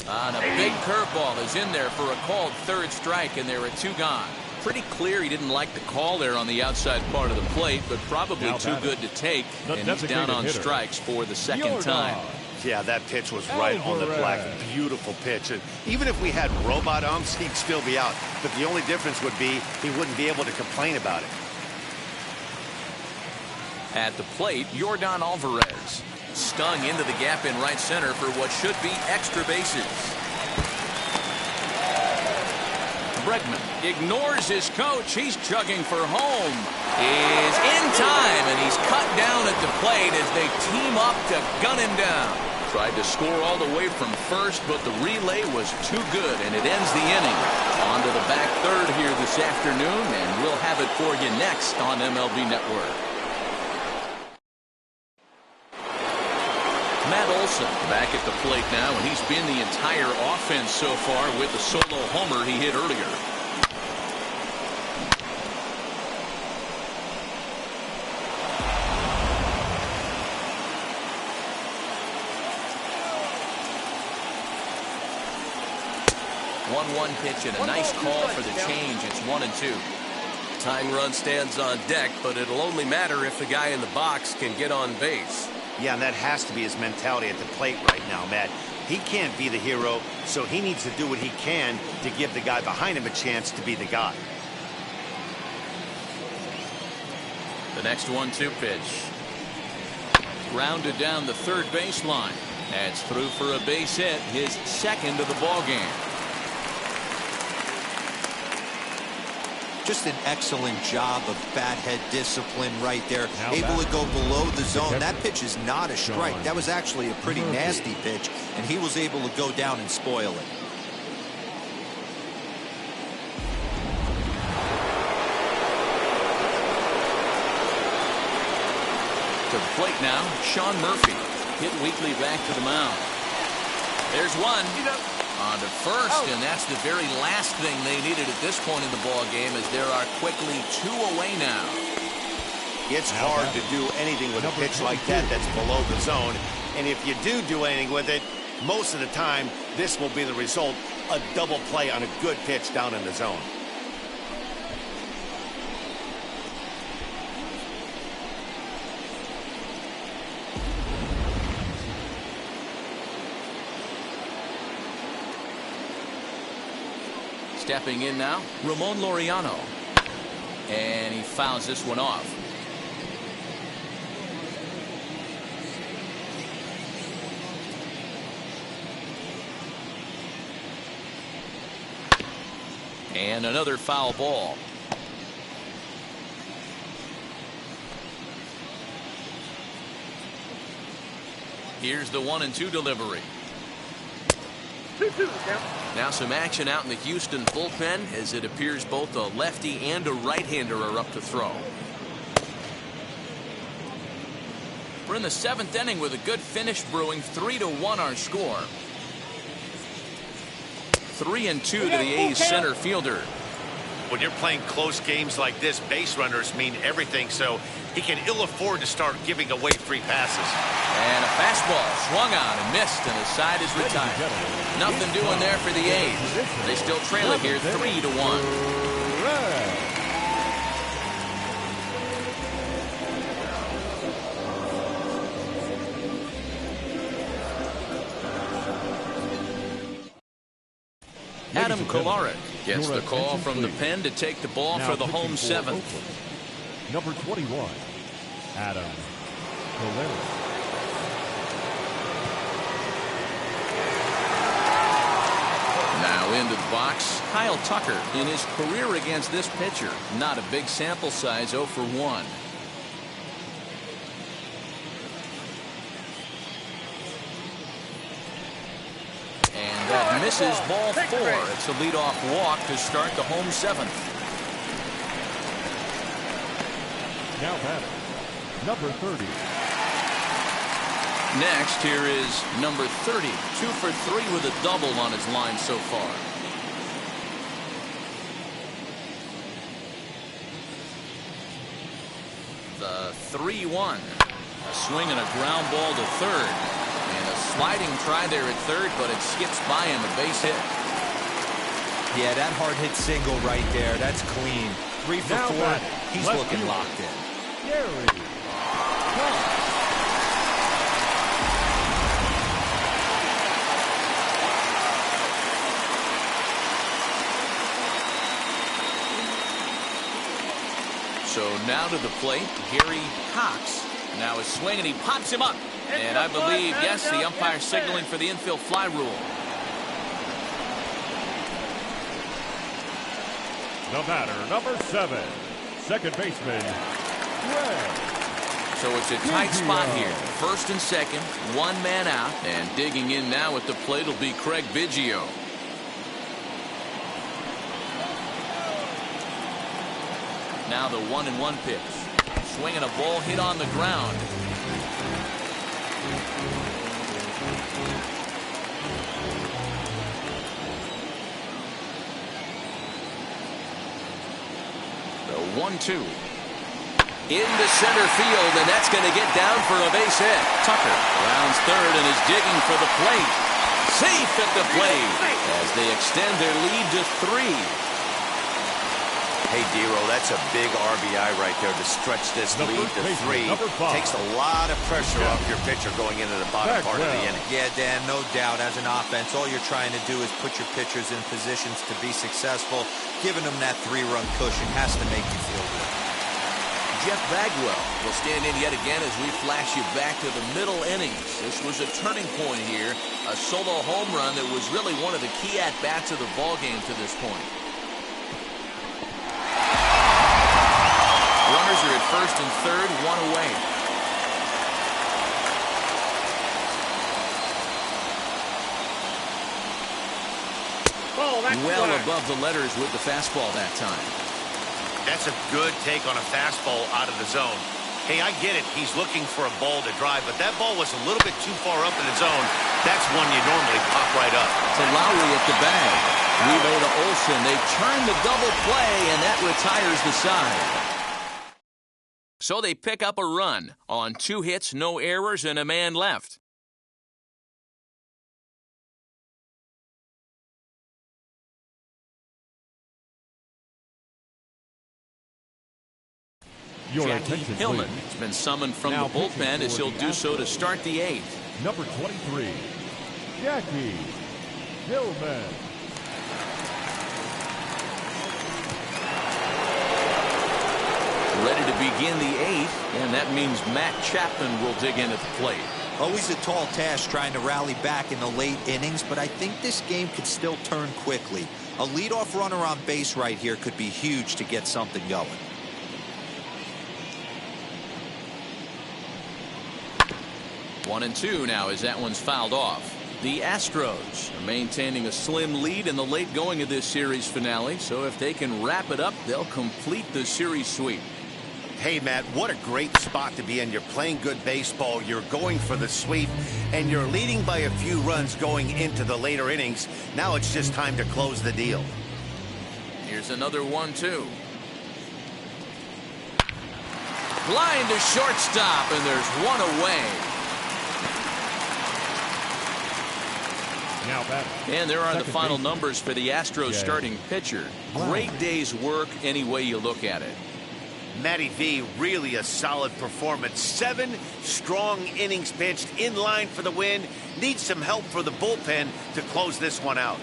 A: And a big curveball is in there for a called third strike, and there are two gone. Pretty clear he didn't like the call there on the outside part of the plate, but probably too good to take, and he's down on strikes for the second time.
D: Yeah, that pitch was right on the black. Beautiful pitch. And even if we had robot umps, he'd still be out. But the only difference would be he wouldn't be able to complain about it.
A: At the plate, Yordan Alvarez. Stung into the gap in right center for what should be extra bases. Bregman ignores his coach. He's chugging for home. Is in time, and he's cut down at the plate as they team up to gun him down. Tried to score all the way from first, but the relay was too good, and it ends the inning. On to the back third here this afternoon, and we'll have it for you next on MLB Network. Matt Olson back at the plate now, and he's been the entire offense so far with the solo homer he hit earlier. One pitch and a nice call for the change. It's 1-2.
G: Tying run stands on deck, but it'll only matter if the guy in the box can get on base.
D: Yeah, and that has to be his mentality at the plate right now, Matt. He can't be the hero, so he needs to do what he can to give the guy behind him a chance to be the guy.
A: The next 1-2 pitch. Grounded down the third baseline. That's through for a base hit, his second of the ball game.
C: Just an excellent job of bat head discipline right there. Able to go below the zone. That pitch is not a strike. That was actually a pretty nasty pitch, and he was able to go down and spoil it.
A: To the plate now, Sean Murphy. Hit weakly back to the mound. There's one. On to first, and that's the very last thing they needed at this point in the ball game, as there are quickly two away now.
D: It's hard to do anything with a pitch like that that's below the zone, and if you do anything with it, most of the time this will be the result: a double play on a good pitch down in the zone.
A: Stepping in now, Ramon Laureano. And he fouls this one off. And another foul ball. Here's the 1-2 delivery. Now some action out in the Houston bullpen, as it appears both a lefty and a right-hander are up to throw. We're in the 7th inning with a good finish brewing. 3-1 our score. 3-2 to the A's center fielder.
E: When you're playing close games like this, base runners mean everything, so he can ill afford to start giving away free passes.
A: And a fastball swung on and missed, and the side is retired. Nothing doing there for the A's. They still trail it here 3-1. Adam Kolarek gets the call from the pen to take the ball for the home 7th.
F: Number 21, Adam Kolarek.
A: Now into the box, Kyle Tucker in his career against this pitcher. Not a big sample size, 0 for 1. And that misses ball 4. It's a leadoff walk to start the home 7th.
F: Now batting, number 30.
A: next, here is number 30. 2 for 3 with a double on his line so far. The 3-1. A swing and a ground ball to third. And a sliding try there at third, but it skips by him, a base hit.
C: Yeah, that hard hit single right there. That's clean. 3 for 4. He's looking locked in.
A: So now to the plate, Gary Cox. Now his swing, and he pops him up. And I believe, yes, the umpire signaling for the infield fly rule.
F: The batter, number 7, second baseman, Greg.
A: So it's a tight spot here. First and second, one man out. And digging in now at the plate will be Craig Biggio. Now the 1-1 pitch. Swinging a ball hit on the ground. The 1-2. Into center field, and that's going to get down for a base hit. Tucker rounds third and is digging for the plate. Safe at the plate as they extend their lead to 3.
E: Hey, Dero, that's a big RBI right there to stretch this lead to 3. Takes a lot of pressure off your pitcher going into the bottom part of the inning.
C: Yeah, Dan, no doubt. As an offense, all you're trying to do is put your pitchers in positions to be successful. Giving them that 3-run cushion has to make you feel good.
A: Jeff Bagwell will stand in yet again as we flash you back to the middle innings. This was a turning point here. A solo home run that was really one of the key at-bats of the ballgame to this point. Runners are at first and third, one away. Well above the letters with the fastball that time.
D: That's a good take on a fastball out of the zone. Hey, I get it. He's looking for a ball to drive, but that ball was a little bit too far up in the zone. That's one you normally pop right up.
A: To Lowry at the bag. Relay to Olson. They turn the double play, and that retires the side. So they pick up a run on 2 hits, no errors, and a man left. Jackie Hillman has been summoned from the bullpen as he'll do so to start the 8th.
F: Number 23, Jackie Hillman.
A: Ready to begin the 8th, and that means Matt Chapman will dig in at the plate.
C: Always a tall task trying to rally back in the late innings, but I think this game could still turn quickly. A leadoff runner on base right here could be huge to get something going.
A: One and two now as that one's fouled off. The Astros are maintaining a slim lead in the late going of this series finale, so if they can wrap it up, they'll complete the series sweep.
D: Hey, Matt, what a great spot to be in. You're playing good baseball, you're going for the sweep, and you're leading by a few runs going into the later innings. Now it's just time to close the deal.
A: Here's another 1-2. Line to shortstop, and there's one away. And there are the final numbers for the Astros starting pitcher. Great day's work any way you look at it.
D: Matty V, really a solid performance. 7 strong innings pitched, in line for the win. Needs some help for the bullpen to close this one out.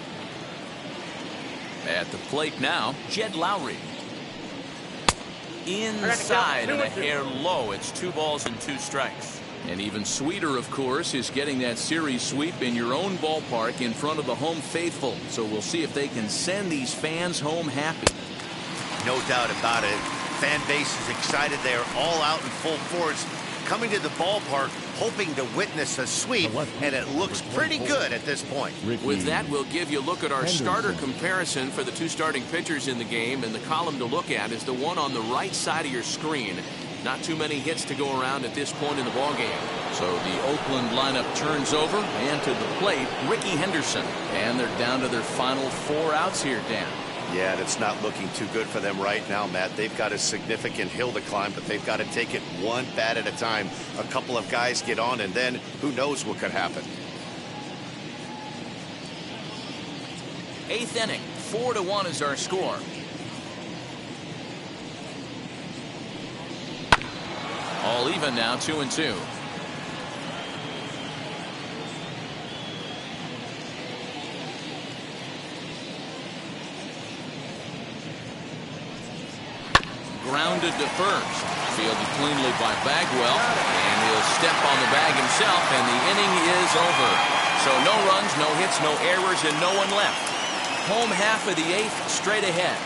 A: At the plate now, Jed Lowry. Inside and a hair low. It's 2 balls and 2 strikes. And even sweeter, of course, is getting that series sweep in your own ballpark in front of the home faithful. So we'll see if they can send these fans home happy.
D: No doubt about it. Fan base is excited. They are all out in full force, coming to the ballpark, hoping to witness a sweep, and it looks pretty good at this point.
A: With that, we'll give you a look at our starter comparison for the 2 starting pitchers in the game, and the column to look at is the one on the right side of your screen. Not too many hits to go around at this point in the ballgame. So the Oakland lineup turns over, and to the plate, Ricky Henderson. And they're down to their final 4 outs here, Dan.
D: Yeah, and it's not looking too good for them right now, Matt. They've got a significant hill to climb, but they've got to take it one bat at a time. A couple of guys get on, and then who knows what could happen.
A: 8th inning, 4-1 is our score. All even now, 2-2. Grounded to first. Fielded cleanly by Bagwell, and he'll step on the bag himself, and the inning is over. So no runs, no hits, no errors, and no one left. Home half of the 8th straight ahead.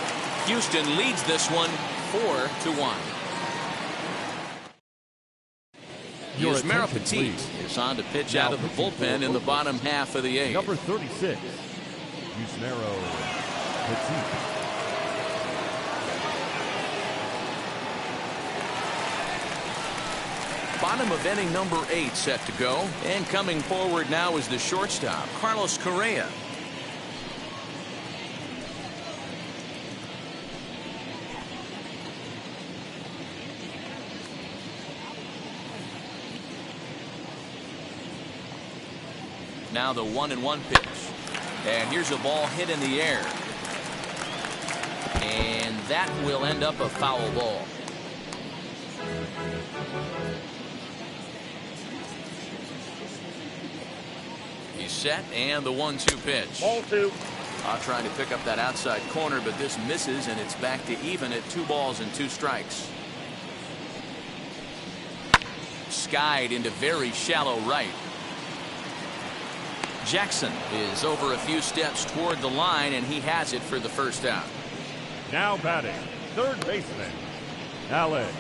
A: Houston leads this one 4-1. Giambi Petit is on to pitch out of the bullpen in the bottom half of the 8th.
F: Number 36, Giambi Petit.
A: Bottom of inning number 8 set to go, and coming forward now is the shortstop, Carlos Correa. Now the 1-1 pitch, and here's a ball hit in the air, and that will end up a foul ball. He's set, and the 1-2 pitch.
B: Ball 2.
A: Trying to pick up that outside corner, but this misses, and it's back to even at 2 balls and 2 strikes. Skied into very shallow right. Jackson is over a few steps toward the line, and he has it for the first out.
F: Now batting, third baseman, Alex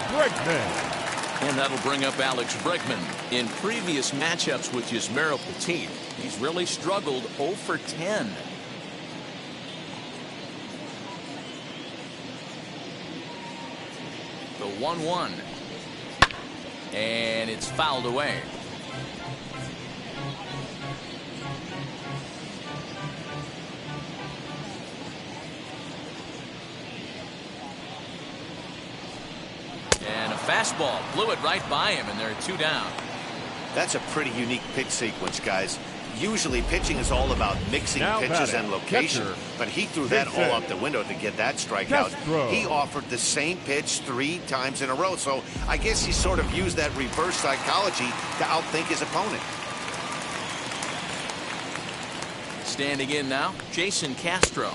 F: Bregman.
A: And that'll bring up Alex Bregman. In previous matchups with Giambi Petit, he's really struggled 0 for 10. The 1-1. And it's fouled away. And a fastball blew it right by him, and there are 2 down.
D: That's a pretty unique pitch sequence, guys. Usually pitching is all about mixing pitches and location, but he threw that all out the window to get that strikeout. He offered the same pitch 3 times in a row, so I guess he sort of used that reverse psychology to outthink his opponent.
A: Standing in now, Jason Castro.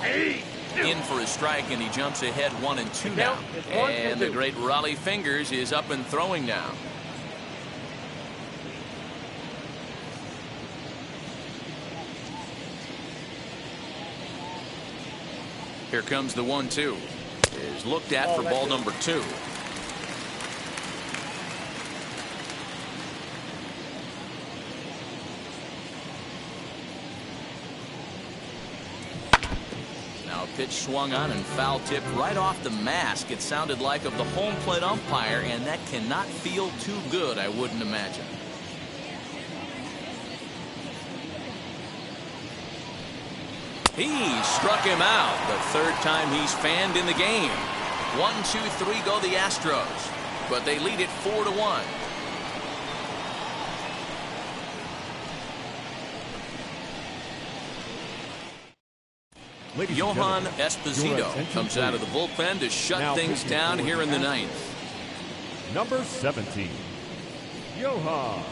A: In for a strike, and he jumps ahead 1-2 now. And the great Raleigh Fingers is up and throwing now. Here comes the 1-2. Is looked at for ball number 2. Pitch swung on and foul tipped right off the mask. It sounded like of the home plate umpire, and that cannot feel too good, I wouldn't imagine. He struck him out. The 3rd time he's fanned in the game. 1, 2, 3 go the Astros, but they lead it 4-1. Johan Esposito comes out of the bullpen to shut things down here in the 9th.
F: Number 17, Johan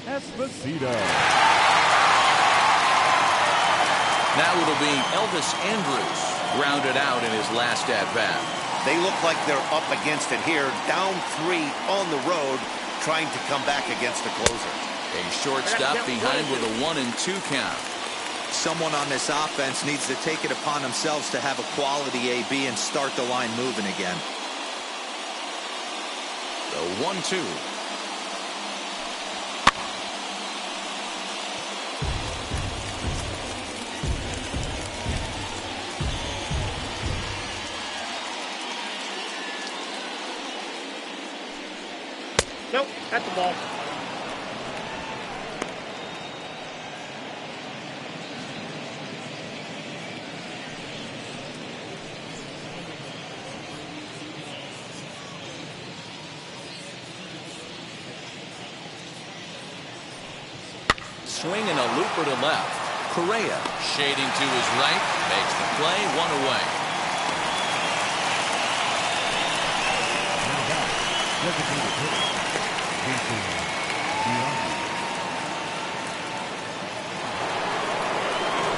F: Esposito.
A: Now it'll be Elvis Andrews grounded out in his last at-bat.
D: They look like they're up against it here, down 3 on the road, trying to come back against the closer.
A: A shortstop behind with a 1-2 count.
C: Someone on this offense needs to take it upon themselves to have a quality AB and start the line moving again.
A: The 1-2.
B: Nope, at the ball.
A: Swing and a looper to left. Correa shading to his right, makes the play, one away.
F: Now back, designated hitter, Giambi.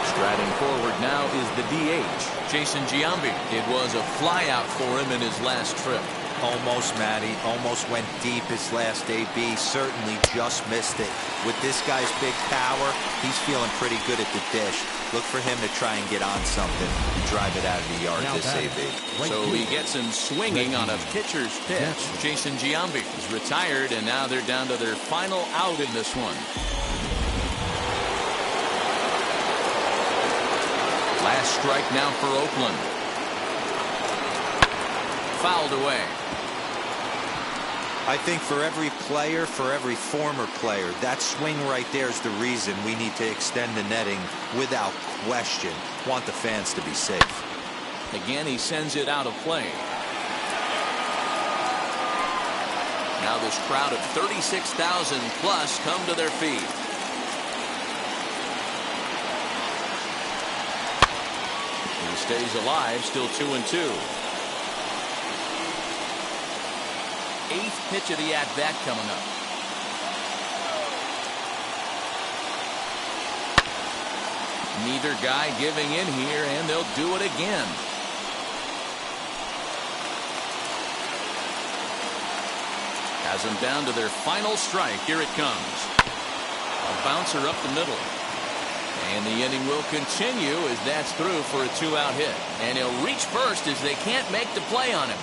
A: Striding forward now is the DH, Jason Giambi. It was a flyout for him in his last trip.
C: Almost, Matty. Almost went deep his last AB. Certainly just missed it. With this guy's big power, he's feeling pretty good at the dish. Look for him to try and get on something and drive it out of the yard this AB.
A: So he gets him swinging on a pitcher's pitch. Jason Giambi is retired, and now they're down to their final out in this one. Last strike now for Oakland. Fouled away.
C: I think for every player, for every former player, that swing right there is the reason we need to extend the netting without question. Want the fans to be safe.
A: Again, he sends it out of play. Now this crowd of 36,000 plus come to their feet. He stays alive, still 2-2. Eighth pitch of the at-bat coming up. Neither guy giving in here, and they'll do it again. Has them down to their final strike. Here it comes. A bouncer up the middle. And the inning will continue as that's through for a 2-out hit. And he'll reach first as they can't make the play on him.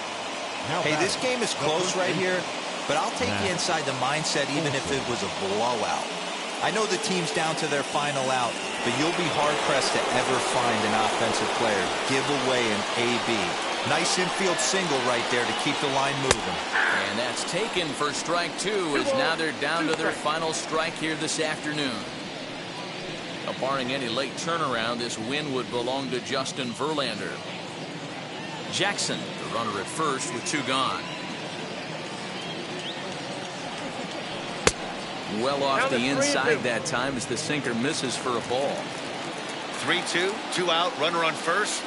C: Hey, this game is close right here, but I'll take you inside the mindset even if it was a blowout. I know the team's down to their final out, but you'll be hard-pressed to ever find an offensive player give away an AB. Nice infield single right there to keep the line moving.
A: And that's taken for strike two, as now they're down to their final strike here this afternoon. Barring any late turnaround, this win would belong to Justin Verlander. Jackson, the runner at first with two gone. Well off the inside that time as the sinker misses for a ball.
D: 3-2, 2 out, runner on first.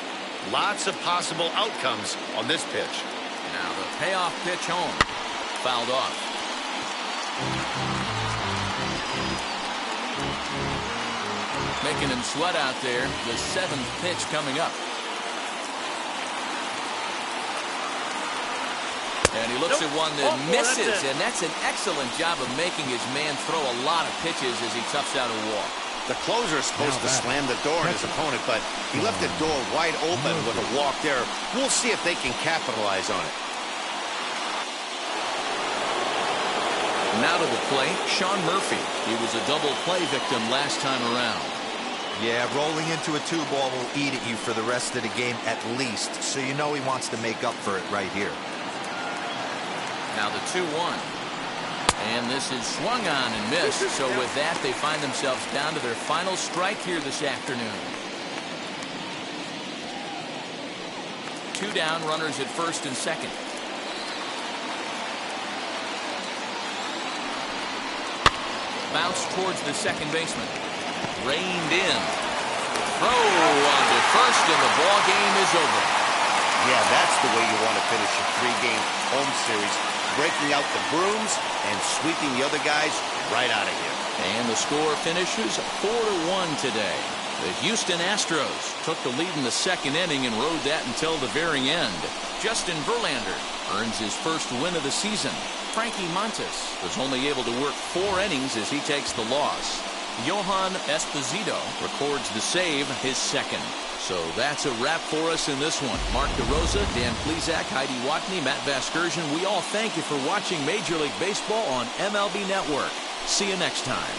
D: Lots of possible outcomes on this pitch.
A: Now the payoff pitch home. Fouled off. Making him sweat out there. The seventh pitch coming up. And he looks at one that misses, and that's an excellent job of making his man throw a lot of pitches as he toughs out a walk.
D: The closer is supposed to slam the door on his opponent, but he left the door wide open with a walk there. We'll see if they can capitalize on it.
A: Now to the plate, Sean Murphy. He was a double play victim last time around.
C: Yeah, rolling into a 2-ball will eat at you for the rest of the game at least, so you know he wants to make up for it right here.
A: Now the 2-1. And this is swung on and missed. So with that, they find themselves down to their final strike here this afternoon. 2 down, runners at first and second. Bounce towards the second baseman. Reined in. Throw on to first, and the ball game is over.
D: Yeah, that's the way you want to finish a 3-game home series. Breaking out the brooms and sweeping the other guys right out of here.
A: And the score finishes 4-1 today. The Houston Astros took the lead in the second inning and rode that until the very end. Justin Verlander earns his first win of the season. Frankie Montes was only able to work 4 innings as he takes the loss. Yohan Esposito records the save, his second. So that's a wrap for us in this one. Mark DeRosa, Dan Plesac, Heidi Watney, Matt Vasgersian, we all thank you for watching Major League Baseball on MLB Network. See you next time.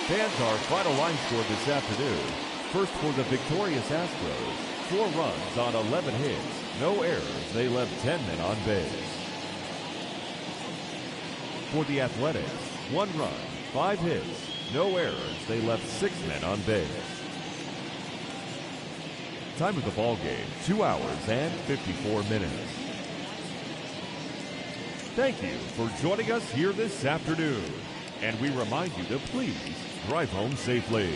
F: Fans, our final line score this afternoon. First for the victorious Astros, 4 runs on 11 hits, no errors. They left 10 men on base. For the Athletics, 1 run, 5 hits, no errors. They left 6 men on base. Time of the ball game, 2 hours and 54 minutes. Thank you for joining us here this afternoon. And we remind you to please drive home safely.